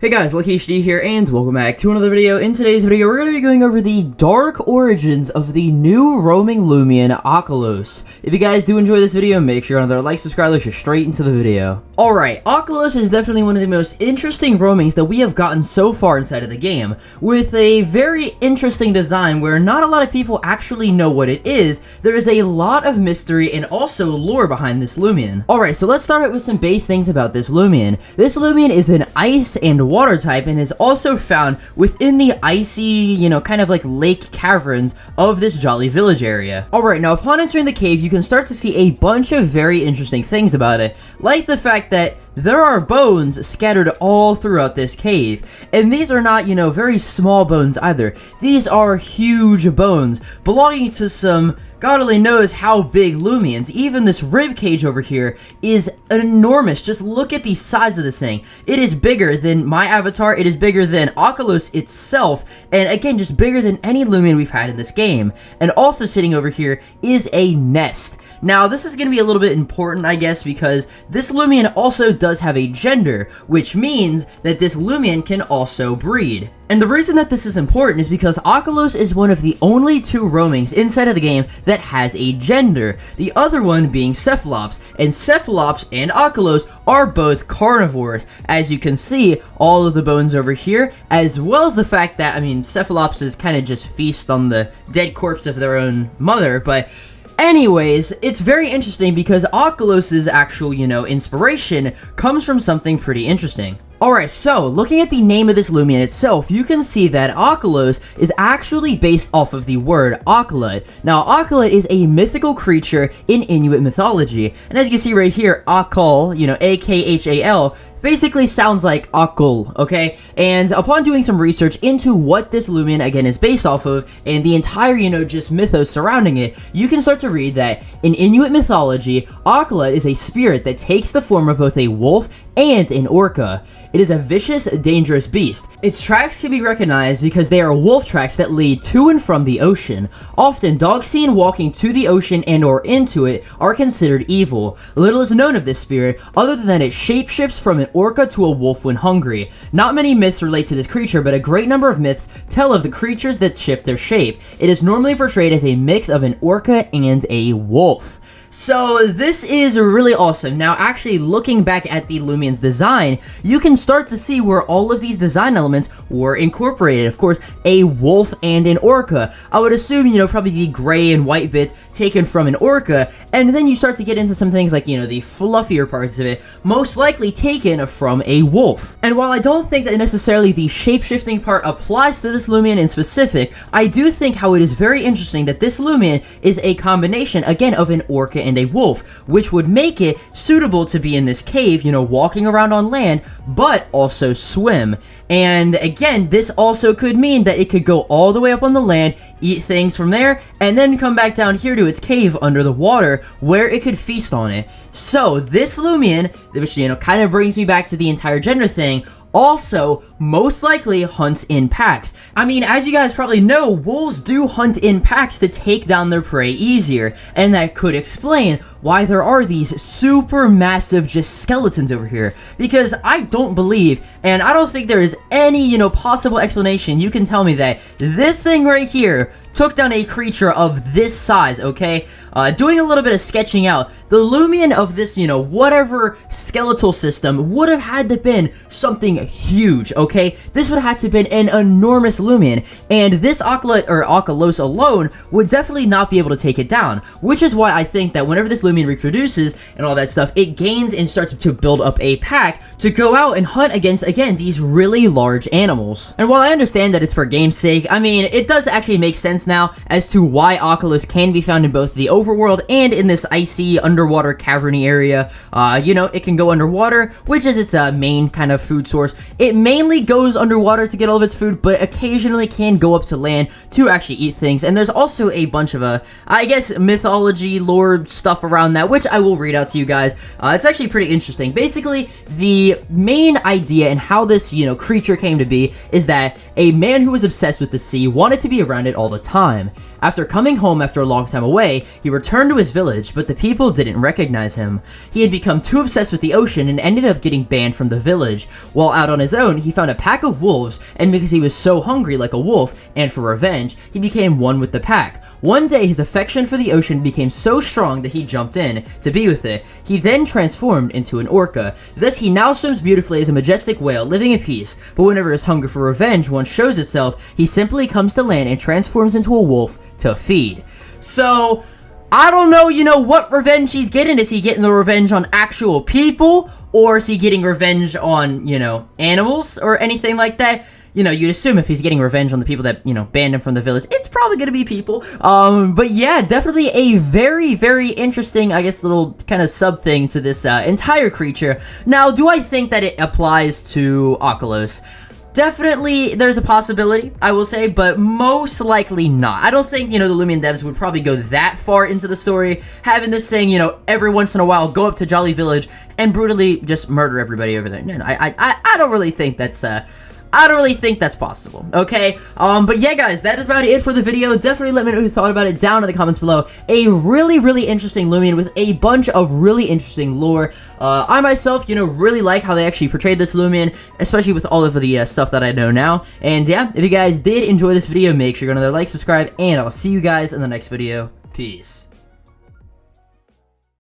Hey guys, LuckyHD here, and welcome back to another video. In today's video, we're going to be going over the dark origins of the new roaming Loomian, Akhalos. If you guys do enjoy this video, make sure to like, subscribe, let's get straight into the video. Alright, Akhalos is definitely one of the most interesting roamings that we have gotten so far inside of the game, with a very interesting design where not a lot of people actually know what it is. There is a lot of mystery and also lore behind this Loomian. Alright, so let's start out with some base things about this Loomian. This Loomian is an ice and water type and is also found within the icy, kind of like lake caverns of this Jolly Village area. Alright, now upon entering the cave, you can start to see a bunch of very interesting things about it, like the fact that there are bones scattered all throughout this cave, and these are not, very small bones either. These are huge bones belonging to some God only knows how big Loomians. Even this rib cage over here is enormous. Just look at the size of this thing. It is bigger than my avatar. It is bigger than Akhalos itself. And again, just bigger than any Loomian we've had in this game. And also sitting over here is a nest. Now, this is going to be a little bit important, I guess, because this Loomian also does have a gender, which means that this Loomian can also breed. And the reason that this is important is because Akhalos is one of the only two roamings inside of the game that has a gender, the other one being Cephalops. And Cephalops and Akhalos are both carnivores, as you can see all of the bones over here, as well as the fact that, Cephalops is kind of just feast on the dead corpse of their own mother, but anyways, it's very interesting because Akhalos' actual, inspiration comes from something pretty interesting. Alright, so, looking at the name of this Loomian itself, you can see that Akhalos is actually based off of the word Akhalat. Now, Akhalat is a mythical creature in Inuit mythology, and as you can see right here, Akhal, A-K-H-A-L, basically sounds like Akul, okay? And upon doing some research into what this Loomian, again, is based off of, and the entire, just mythos surrounding it, you can start to read that in Inuit mythology, Akhalat is a spirit that takes the form of both a wolf and an orca. It is a vicious, dangerous beast. Its tracks can be recognized because they are wolf tracks that lead to and from the ocean. Often, dogs seen walking to the ocean and or into it are considered evil. Little is known of this spirit, other than that it shapeshifts from an orca to a wolf when hungry. Not many myths relate to this creature, but a great number of myths tell of the creatures that shift their shape. It is normally portrayed as a mix of an orca and a wolf. So this is really awesome. Now, actually looking back at the Loomian's design, you can start to see where all of these design elements were incorporated. Of course, a wolf and an orca. I would assume, probably the gray and white bits taken from an orca, and then you start to get into some things like, the fluffier parts of it, most likely taken from a wolf. And while I don't think that necessarily the shape-shifting part applies to this Loomian in specific, I do think how it is very interesting that this Loomian is a combination, again, of an orca and a wolf, which would make it suitable to be in this cave, walking around on land, but also swim. And again, this also could mean that it could go all the way up on the land, eat things from there, and then come back down here to its cave under the water, where it could feast on it. So, this Loomian, which, kind of brings me back to the entire gender thing, also most likely hunts in packs. As you guys probably know, wolves do hunt in packs to take down their prey easier, and that could explain why there are these super massive just skeletons over here, because I don't believe, and I don't think there is any, possible explanation you can tell me that this thing right here took down a creature of this size, okay? Doing a little bit of sketching out, the Loomian of this, whatever skeletal system would have had to been something huge, okay? This would have had to have been an enormous Loomian, and this Akhalat, or Akhalos alone, would definitely not be able to take it down, which is why I think that whenever this Loomian reproduces and all that stuff, it gains and starts to build up a pack to go out and hunt against, again, these really large animals. And while I understand that it's for game's sake, it does actually make sense now as to why Akhalos can be found in both the overworld and in this icy underwater caverny area. It can go underwater, which is its main kind of food source. It mainly goes underwater to get all of its food, but occasionally can go up to land to actually eat things. And there's also a bunch of I guess mythology lore stuff around around that, which I will read out to you guys. It's actually pretty interesting. Basically, the main idea and how this, creature came to be is that a man who was obsessed with the sea wanted to be around it all the time. After coming home after a long time away, he returned to his village, but the people didn't recognize him. He had become too obsessed with the ocean and ended up getting banned from the village. While out on his own, he found a pack of wolves, and because he was so hungry like a wolf, and for revenge, he became one with the pack. One day, his affection for the ocean became so strong that he jumped in to be with it. He then transformed into an orca. Thus, he now swims beautifully as a majestic whale, living in peace, but whenever his hunger for revenge once shows itself, he simply comes to land and transforms into a wolf to feed. So, I don't know, what revenge he's getting. Is he getting the revenge on actual people? Or is he getting revenge on, animals or anything like that? You'd assume if he's getting revenge on the people that, banned him from the village, it's probably gonna be people. But yeah, definitely a very, very interesting, I guess, little kind of sub thing to this entire creature. Now, do I think that it applies to Akhalos? Definitely, there's a possibility, I will say, but most likely not. I don't think, the Loomian devs would probably go that far into the story, having this thing, every once in a while go up to Jolly Village and brutally just murder everybody over there. No, I don't really think that's, I don't really think that's possible, okay? But yeah, guys, that is about it for the video. Definitely let me know what you thought about it down in the comments below. A really, really interesting Loomian with a bunch of really interesting lore. I myself, really like how they actually portrayed this Loomian, especially with all of the stuff that I know now. And yeah, if you guys did enjoy this video, make sure you go another like, subscribe, and I'll see you guys in the next video. Peace.